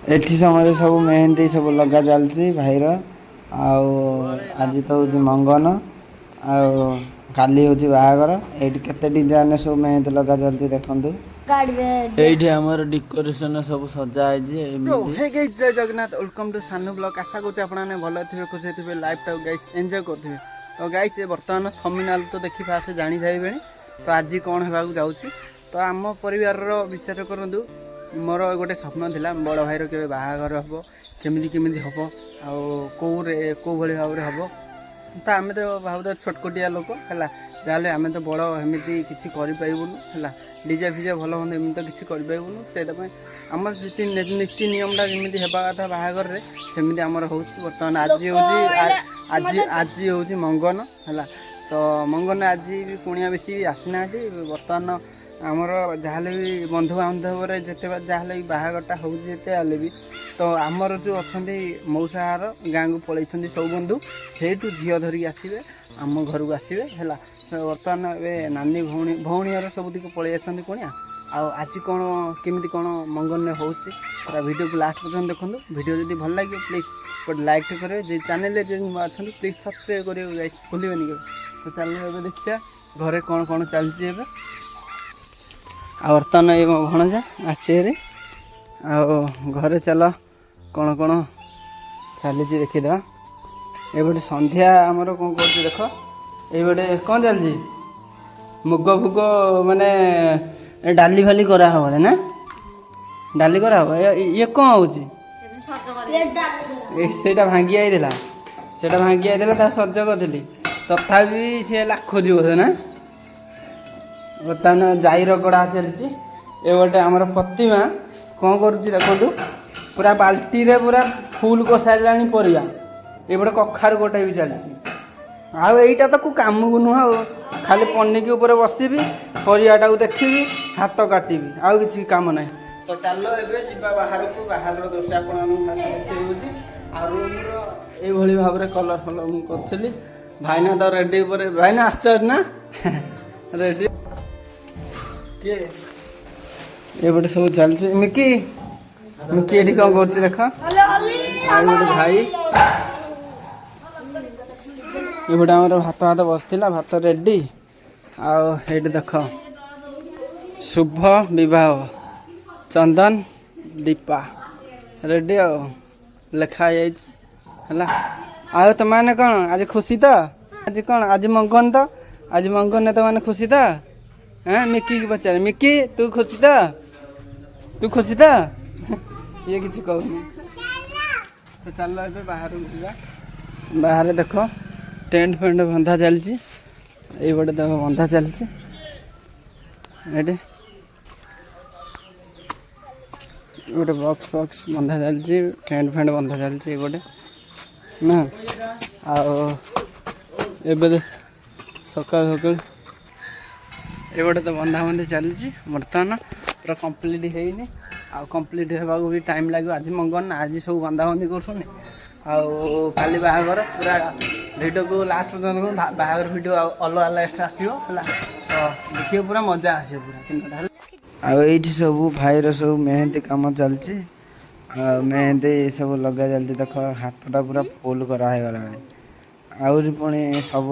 एठी समझे सब मेहंदी सब लगा चलती भाईर आज तो हूँ मंगन आली हूँ बाहागर ये केते डिजाइन सब मेहंदी लगा चलती देखते ये आमर डेकोरेशन सब सजा है जय जगन्नाथ वेलकम टू सानू ब्लॉग आशा करूँ आपने भल थे खुश थे लाइफ टाइम गाइस एंजॉय करेंगे तो गाइस बर्तमान थंबनेल तो देखी फास्ट जानी सारे तो आज कौन होगा जाऊँगी तो आम परिवार विचार करूँ मोर गोटे स्वप्न था बड़ भाईर के बाहागर हम केमी हम कौ भाई भाव में हम तो आम तो भाव छोटकोटिया लोक है जहाँ आम तो बड़ एमती किसी करपारूँ है डीजे फिजे भल मत एम तो किसी करपारूँ से आम नीति नियमटा जमी हेबा कथा बाहागर सेमती आमर हो बर्तमान आज हूँ आज हूँ मंगन है तो मंगन आज भी कुणिया बेसी भी आसीना बर्तमान आमर जहाँ भी बंधु बांधव जिते जहाँ भी बाहागरटा होते भी तो आमर जो अच्छा मौसार गाँ को पलि सब बंधु से झील धरिक आसवे आम घर को आसवे है बर्तमान ए नानी भौणी भौणीर सब दिक पलि कुणिया आज कौन केमी कौन मंगन हो वीडियो को लास्ट पर्यटन देखो वीडियो जब भल लगे प्लीज गोटे लाइक करेंगे जो चैनल अच्छा प्लीज सब्सक्राइब करेंगे भूलें के तो चलो देखिए घरे कौन कौन चलती बर्तमान ये मो भणजा आचे घरे चल कौन कौन चली देखीद ये संध्या आमर कौन कर देख ये कौन चलती मुग फुग माने डाली फाली करा हब ना डाली करा हब ये कौन हो भांगी आईला से भांगी आईला सज करी तथापि सी लाखोजी बोधे ना बर्तमान जाईर कड़ा चलती ये गोटे आमर प्रतिमा कौन करुच्ची देखु पूरा बाल्टी रे पूरा फुल को सारा परिया ये गोटे कखार गोटे भी चलती आईटा तो को कम को नुह खाली पनिकी ऊपर बसबि परियाटा को देखी हाथ काटि आउ कि कम ना तो चलो ए बाहर को बाहर दृश्य आपड़ी भाव में कलर फल मुझे भाईना तो रेडी भाईना आश्चर्य ना रेडी किए ये बटे सब चलती मिकी मिकी ये कौन कर देख गोटे भाई ये गोटे आम भात भात बसला भात रेडी आठ देख शुभ विवाह चंदन दीपा रेडी लेखा है आ तो मैंने कौन आज खुशी तो आज कौन आज मंगन तो आज मंगन तो मैंने खुशी तो हाँ मिकी की पचारे मिकी तू खुशी तो ये किसी कहूनी तो चलो ए बाहर बाहर देख टेंट फेंट बंधा चलती ये बड़े देख बंधा चलती ये गोटे बक्स फक्स बंधा चलती टेंट फेंट बंधा चलती गोटे ना आबे सका सका ये गोटे तो बंधा बंधी चलती बर्तमान पूरा कंप्लीट होनी आ कंप्लीट होगा भी टाइम लगे आज मंगन आज सब बंधा बंधी कर काली बाहागर पूरा वीडियो को लास्ट पर्यटन बाहागर वीडियो अलग लास्ट आसो है तो देखिए पूरा मजा आसो पूरा आईटी सब भाईर सब मेहंदी कम चलती मेहंदी सब लगा चलती देख हाथटा पूरा फुल करागला आउरी पुणी सब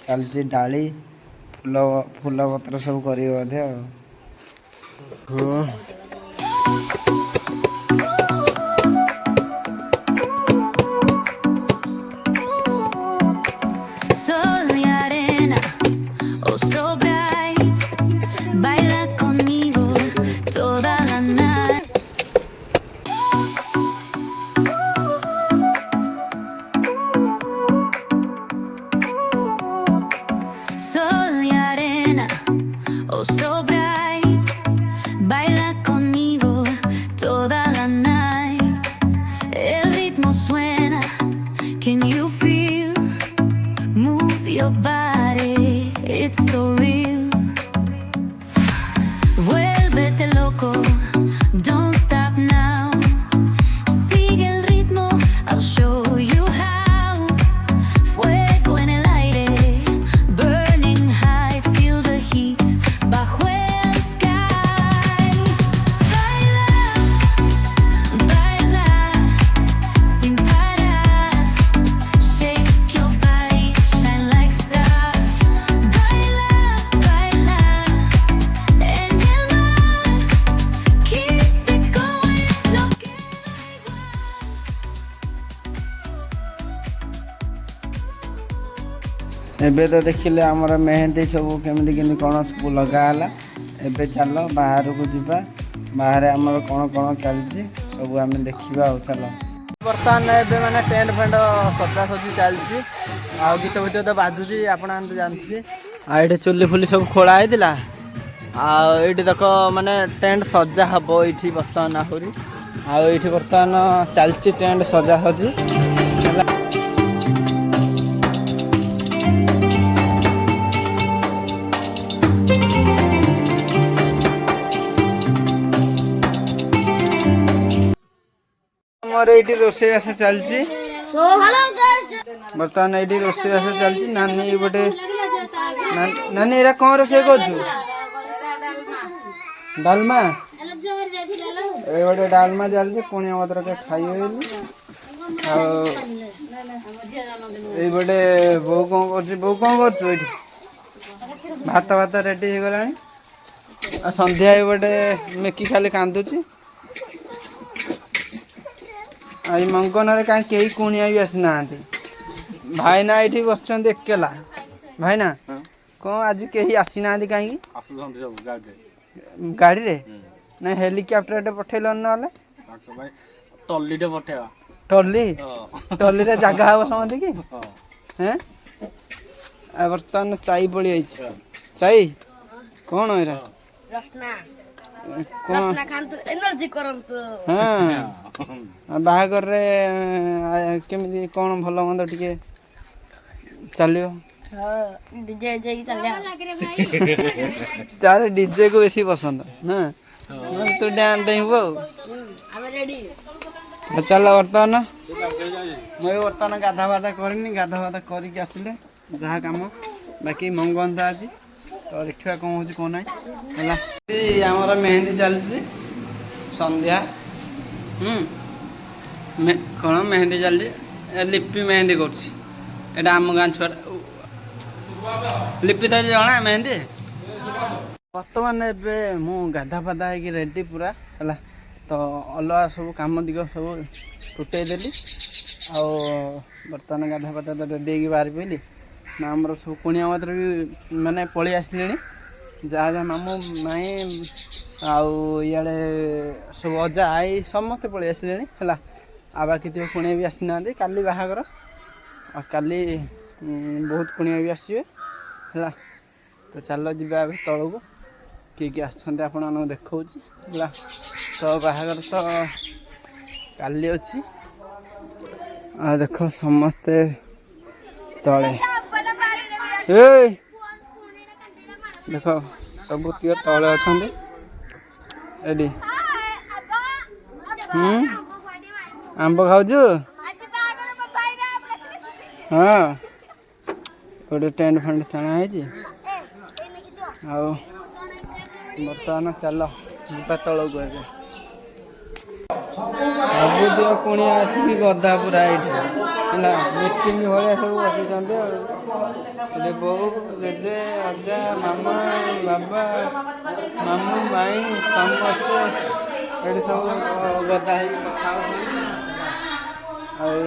चलती डाली फूल फूल पत्र सब कर So bright, baila conmigo toda ଏବେ ତ ଦେଖିଲେ ଆମର ମେହେନ୍ଦି ସବୁ କେମିତି କେମିତି କ'ଣ ସବୁ ଲଗା ହେଲା। ଏବେ ଚାଲ ବାହାରକୁ ଯିବା, ବାହାରେ ଆମର କ'ଣ କ'ଣ ଚାଲିଛି ସବୁ ଆମେ ଦେଖିବା ଆଉ ଚାଲ। ବର୍ତ୍ତମାନ ଏବେ ମାନେ ଟେଣ୍ଟ ଫେଣ୍ଟ ସଜାସଜି ଚାଲିଛି ଆଉ ଗୀତ ଫୀତ ତ ବାଜୁଛି ଆପଣ ତ ଜାଣିଥିବେ। ଆଉ ଏଇଠି ଚୁଲି ଫୁଲି ସବୁ ଖୋଳା ହେଇଥିଲା ଆଉ ଏଇଠି ଦେଖ ମାନେ ଟେଣ୍ଟ ସଜା ହବ ଏଇଠି ବର୍ତ୍ତମାନ ଆହୁରି। ଆଉ ଏଇଠି ବର୍ତ୍ତମାନ ଚାଲିଛି ଟେଣ୍ଟ ସଜାସଜି ହେଲା। ଆମର ଏଇଠି ରୋଷେଇବାସ ଚାଲିଛି ବର୍ତ୍ତମାନ। ଏଇଠି ରୋଷେଇବାସ ଚାଲିଛି। ନାନୀ ଗୋଟେ ନାନୀ ଏରା କ'ଣ ରୋଷେଇ କରୁଛୁ? ଡାଲମା। ଏଇ ଗୋଟେ ଡାଲମା ଚାଲିଛି କୁଣିଆ ମତ୍ର ଖାଇବେ ବୋଲି। ଆଉ ଏଇ ଗୋଟେ ବୋଉ କ'ଣ କରୁଛି? ବୋଉ କ'ଣ କରୁଛୁ? ଏଇଠି ଭାତ ଭାତ ରେଡି ହେଇଗଲାଣି। ଆଉ ସନ୍ଧ୍ୟା ଏଇ ଗୋଟେ ମେକି ଖାଲି କାନ୍ଦୁଛି। ଏଇ ମଙ୍ଗନରେ କାହିଁ କେହି କୁଣିଆ ବି ଆସିନାହାନ୍ତି। ଭାଇନା ଏଇଠି ବସିଛନ୍ତି ଏକେଲା। ଭାଇନା କ'ଣ ଆଜି କେହି ଆସିନାହାନ୍ତି କାହିଁକି? ଗାଡ଼ିରେ ନାଇଁ ହେଲିକପ୍ଟରଟେ ପଠେଇଲନି ନହେଲେ? ଟଲିଟେ ପଠେଇବା। ଟଲିରେ ଜାଗା ହବ ସମସ୍ତେ କି? ହେଁ ବର୍ତ୍ତମାନ ଚାଇ ପଳି ଯାଇଛି। ଚାଇ କ'ଣ ଏଇଟା? ବାହାଘରରେ କେମିତି କ'ଣ ଭଲ ମନ୍ଦ ଟିକେ ଚାଲିବ? ତାର ଡିଜେ କୁ ବେଶୀ ପସନ୍ଦ ନା? ତୁ ଡ୍ୟାନ୍ସ ଡେଇଁବୁ ଆଉ। ଚାଲ ବର୍ତ୍ତମାନ ମୁଁ ବର୍ତ୍ତମାନ ଗାଧା ବାଧା କରିନି। ଗାଧା ବାଧା କରିକି ଆସିଲେ ଯାହା କାମ ବାକି ମଙ୍ଗନ୍ଧ ଆଜି ତ ଦେଖିବା କ'ଣ ହେଉଛି କ'ଣ ନାହିଁ ହେଲା। ଆମର ମେହେନ୍ଦି ଚାଲିଛି ସନ୍ଧ୍ୟା। କ'ଣ ମେହେନ୍ଦି ଚାଲିଛି? ଲିପି ମେହେନ୍ଦି କରୁଛି। ଏଇଟା ଆମ ଗାଁ ଛୁଆଟା ଲିପି ତ ଜଣା ମେହେନ୍ଦି। ବର୍ତ୍ତମାନ ଏବେ ମୁଁ ଗାଧା ଫାଧା ହେଇକି ରେଡ଼ି ପୁରା ହେଲା। ତ ଅଲଗା ସବୁ କାମ ଦିଗ ସବୁ ଟୁଟେଇ ଦେଲି। ଆଉ ବର୍ତ୍ତମାନ ଗାଧା ଫାଧା ତ ରେଡ଼ି ହେଇକି ବାହାରି ପଡ଼ିଲି ନା। ଆମର ସବୁ କୁଣିଆ ମାତ୍ର ବି ମାନେ ପଳେଇ ଆସିଲେଣି। ଯାହା ଯାହା ମାମୁଁ ମାଇଁ ଆଉ ଇଆଡ଼େ ସବୁ ଅଜା ଆଈ ସମସ୍ତେ ପଳେଇ ଆସିଲେଣି ହେଲା। ଆଉ ବାକି ତ କୁଣିଆ ବି ଆସିନାହାନ୍ତି। କାଲି ବାହାଘର ଆଉ କାଲି ବହୁତ କୁଣିଆ ବି ଆସିବେ ହେଲା। ତ ଚାଲ ଯିବା ଏବେ ତଳକୁ। କିଏ କିଏ ଆସିଛନ୍ତି ଆପଣମାନଙ୍କୁ ଦେଖାଉଛି ହେଲା। ତ ବାହାଘର ତ କାଲି ଅଛି। ଆଉ ଦେଖ ସମସ୍ତେ ତଳେ ଦେଖ ସବୁ ତିକ ତଳେ ଅଛନ୍ତି ଏଠି। ଆମ୍ବ ଖାଉଛୁ? ହଁ ଗୋଟେ ଟେଣ୍ଟ ଫେଣ୍ଟ ଟଣା ହେଇଛି। ଆଉ ବର୍ତ୍ତମାନ ଚାଲ ଯିବା ତଳକୁ। ଏବେ ସବୁତିକ କୁଣିଆ ଆସିକି ଗଦା ପୁରା ଏଇଠି ହେଲା। ମିଟିଂ ଭଳିଆ ସବୁ ବସିଛନ୍ତି ଆଉ। ଏଠି ବୋଉ ଜେଜେ ଅଜା ମାମା ବାବା ମାମୁଁ ମାଇଁ ସମସ୍ତେ ଏଠି ସବୁ ଗଦା ହେଇକି କଥା ହେଉଛନ୍ତି। ଆଉ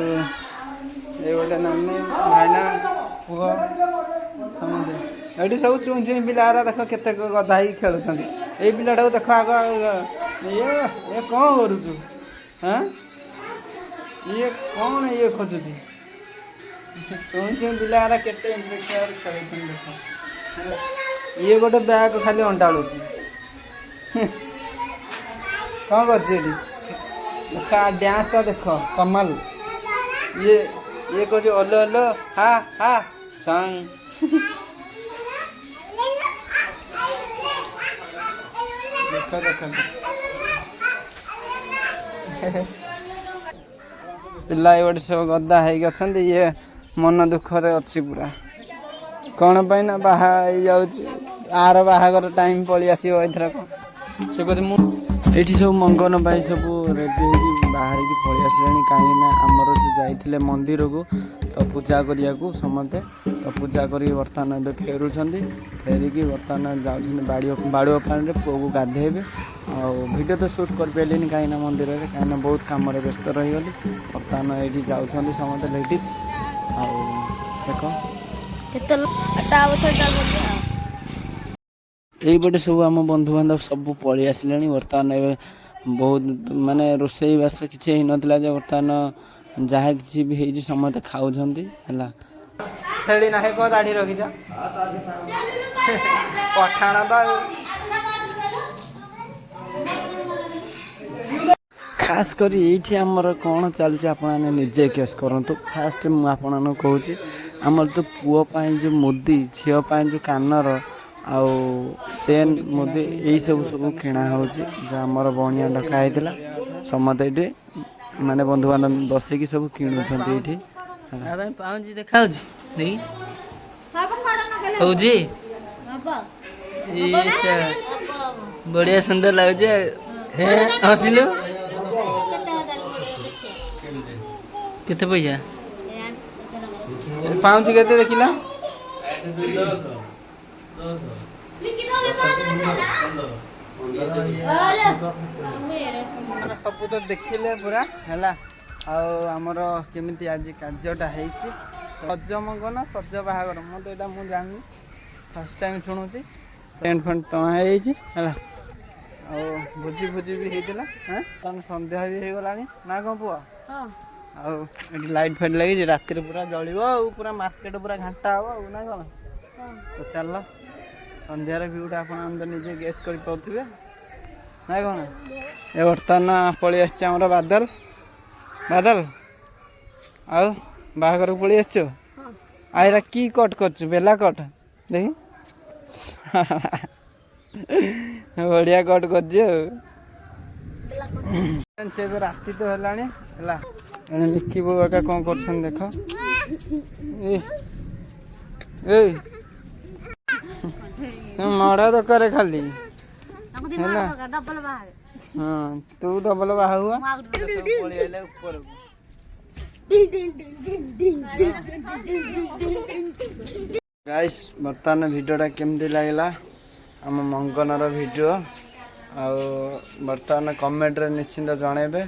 ଏଇ ଗୋଟେ ନାନୀ ଭାଇନା ପୁଅ ସମସ୍ତେ ଏଠି ସବୁ ଚୁଇଁ ଚୁଇଁ ପିଲାଗୁରା ଦେଖ କେତେ ଗଦା ହେଇକି ଖେଳୁଛନ୍ତି। ଏଇ ପିଲାଟାକୁ ଦେଖ ଆଗ ଇଏ କ'ଣ କରୁଛୁ? ହଁ ଇଏ କ'ଣ ଇଏ ଖୋଜୁଛି? ଚୁଇଁ ଚୁଇଁ ପିଲାଗୁରା କେତେ ଇଣ୍ଟରେଷ୍ଟ ଖେଳୁଛନ୍ତି ଦେଖ। ଇଏ ଗୋଟେ ବ୍ୟାଗ୍ ଖାଲି ଅଣ୍ଡାଳୁଛି। କ'ଣ କରୁଛି ଏଠି ଦେଖ? ଡ୍ୟାନ୍ସଟା ଦେଖ କମାଲ। ଇଏ କହୁଛି ଓଲୋ ଓଲୋ ହା ହା ସାଙ୍ଗ। ଦେଖ ଦେଖ ପିଲା ଏଇଠି ସବୁ ଗଦା ହେଇକି ଅଛନ୍ତି। ଇଏ ମନ ଦୁଃଖରେ ଅଛି ପୁରା। କ'ଣ ପାଇଁ ନା ବାହା ହେଇଯାଉଛି। ଆର ବାହାଘର ଟାଇମ୍ ପଳେଇ ଆସିବ ଏଥରକ। ସେ କହୁଛି ମୁଁ ଏଇଠି ସବୁ ମଙ୍ଗନ ପାଇଁ ସବୁ ରେଡ଼ି ହେଇକି ବାହାରିକି ପଳେଇ ଆସିଲେଣି। କାହିଁକିନା ଆମର ଯେଉଁ ଯାଇଥିଲେ ମନ୍ଦିରକୁ ତ ପୂଜା କରିବାକୁ ସମସ୍ତେ ତ ପୂଜା କରିକି ବର୍ତ୍ତମାନ ଏବେ ଫେରୁଛନ୍ତି। ଫେରିକି ବର୍ତ୍ତମାନ ଯାଉଛନ୍ତି ବାଡ଼ୁଅ ପାଣିରେ ପୁଅକୁ ଗାଧେଇବେ। ଆଉ ଭିଡ଼ିଓ ତ ସୁଟ୍ କରିପାରିଲିନି କାହିଁକିନା ମନ୍ଦିରରେ କାହିଁକିନା ବହୁତ କାମରେ ବ୍ୟସ୍ତ ରହିଗଲି। ବର୍ତ୍ତମାନ ଏଇଠି ଯାଉଛନ୍ତି ସମସ୍ତେ ଲେଡ଼ିଜ୍। ଆଉ ଦେଖ এইପଟେ ସବୁ ଆମ ବନ୍ଧୁବାନ୍ଧବ ସବୁ ପଳେଇ ଆସିଲେଣି। ବର୍ତ୍ତମାନ ଏବେ ବହୁତ ମାନେ ରୋଷେଇବାସ କିଛି ହେଇନଥିଲା ଯେ ବର୍ତ୍ତମାନ ଯାହା କିଛି ବି ହେଇଛି ସମସ୍ତେ ଖାଉଛନ୍ତି ହେଲା। ଛେଳି ନାହିଁ କଣ ଦାଢ଼ି ରଖିଛ ପଠାଣ ତ ଆଉ। ଖାସ୍ କରି ଏଇଠି ଆମର କ'ଣ ଚାଲିଛି ଆପଣମାନେ ନିଜେ କେସ୍ କରନ୍ତୁ। ଫାଷ୍ଟ ମୁଁ ଆପଣମାନଙ୍କୁ କହୁଛି ଆମର ତ ପୁଅ ପାଇଁ ଯେଉଁ ମୁଦି, ଝିଅ ପାଇଁ ଯେଉଁ କାନର ଆଉ ଚେନ୍ ମୁଦି ଏଇସବୁ କିଣା ହେଉଛି। ଯେଉଁ ଆମର ବଣିଆ ଡକା ହେଇଥିଲା ସମସ୍ତେ ଏଇଠି ମାନେ ବନ୍ଧୁବାନ୍ଧବ ବସିକି ସବୁ କିଣୁଛନ୍ତି ଏଇଠି। ପାଉଁଜି ଦେଖାଉଛି ହଉଛି ବଢ଼ିଆ ସୁନ୍ଦର ଲାଗୁଛି। ହସିଲୁ କେତେ ପଇସା ପାଉଁଜି କେତେ ଦେଖିଲା? ସବୁ ତ ଦେଖିଲେ ପୁରା ହେଲା। ଆଉ ଆମର କେମିତି ଆଜି କାର୍ଯ୍ୟଟା ହେଇଛି, ସଜ ମଙ୍ଗ ନା ସଜ ବାହାଘର ମୁଁ ତ ଏଇଟା ମୁଁ ଜାଣିନି, ଫାର୍ଷ୍ଟ ଟାଇମ୍ ଶୁଣୁଛି। ଟେଣ୍ଟ ଫେଣ୍ଟ ଟଣା ହେଇଯାଇଛି ହେଲା। ଆଉ ଭୋଜି ବି ହେଇଥିଲା। ତାହେଲେ ସନ୍ଧ୍ୟା ବି ହେଇଗଲାଣି ନା କ'ଣ ପୁଅ? ଆଉ ଏଠି ଲାଇଟ୍ ଫାଇଟ୍ ଲାଗିଛି, ରାତିରେ ପୁରା ଜଳିବ ଆଉ ପୁରା ମାର୍କେଟ ପୁରା ଘାଣ୍ଟା ହବ ଆଉ ନା କ'ଣ? ତ ଚାଲ ସନ୍ଧ୍ୟାର ଭିଉଟା ଆପଣ ତ ନିଜେ ଗେସ୍ କରିପାରୁଥିବେ ନା କ'ଣ? ଏ ବର୍ତ୍ତମାନ ପଳେଇ ଆସିଛି ଆମର ବାଦଲ। ଆଉ ବାହାଘରକୁ ପଳେଇ ଆସିଛୁ? ଆଇରା କି କଟ୍ କରୁଛୁ? ବେଲା କଟ୍ ଦେଖି ବଢ଼ିଆ କଟ୍ କରିଛି ଆଉ। ସେ ଏବେ ରାତି ତ ହେଲାଣି ହେଲା। ଏଣେ ମିକି ବୋଉ ଏକା କ'ଣ କରୁଛନ୍ତି ଦେଖ। ଏଇ ମଡ଼ା ଦରକାର ଖାଲି ହେଲା। ହଁ ତୁ ଡବଲ ବାହା ହୁଆ ପଳେଇ ଆଇଲେ ଉପରକୁ। ଗାଇସ୍ ବର୍ତ୍ତମାନ ଭିଡ଼ିଓଟା କେମିତି ଲାଗିଲା ଆମ ମଙ୍ଗନର ଭିଡ଼ିଓ, ଆଉ ବର୍ତ୍ତମାନ କମେଣ୍ଟରେ ନିଶ୍ଚିନ୍ତ ଜଣାଇବେ।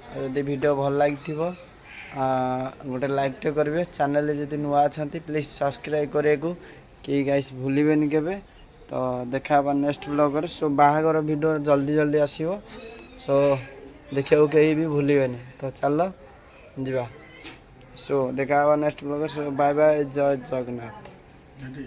ଯଦି ଭିଡ଼ିଓ ଭଲ ଲାଗିଥିବ ଗୋଟେ ଲାଇକ୍ଟେ କରିବେ। ଚ୍ୟାନେଲରେ ଯଦି ନୂଆ ଅଛନ୍ତି ପ୍ଲିଜ୍ ସବସ୍କ୍ରାଇବ୍ କରିବାକୁ କେହି ଗାଇସ୍ ଭୁଲିବେନି କେବେ। ତ ଦେଖା ହେବା ନେକ୍ସଟ ବ୍ଲଗରେ। ସୋ ବାହାଘର ଭିଡ଼ିଓ ଜଲ୍ଦି ଆସିବ, ସୋ ଦେଖିବାକୁ କେହି ବି ଭୁଲିବେନି। ତ ଚାଲ ଯିବା। ସୋ ଦେଖା ହେବା ନେକ୍ସଟ ବ୍ଲଗରେ। ସୋ ବାଏ ବାଏ, ଜୟ ଜଗନ୍ନାଥ।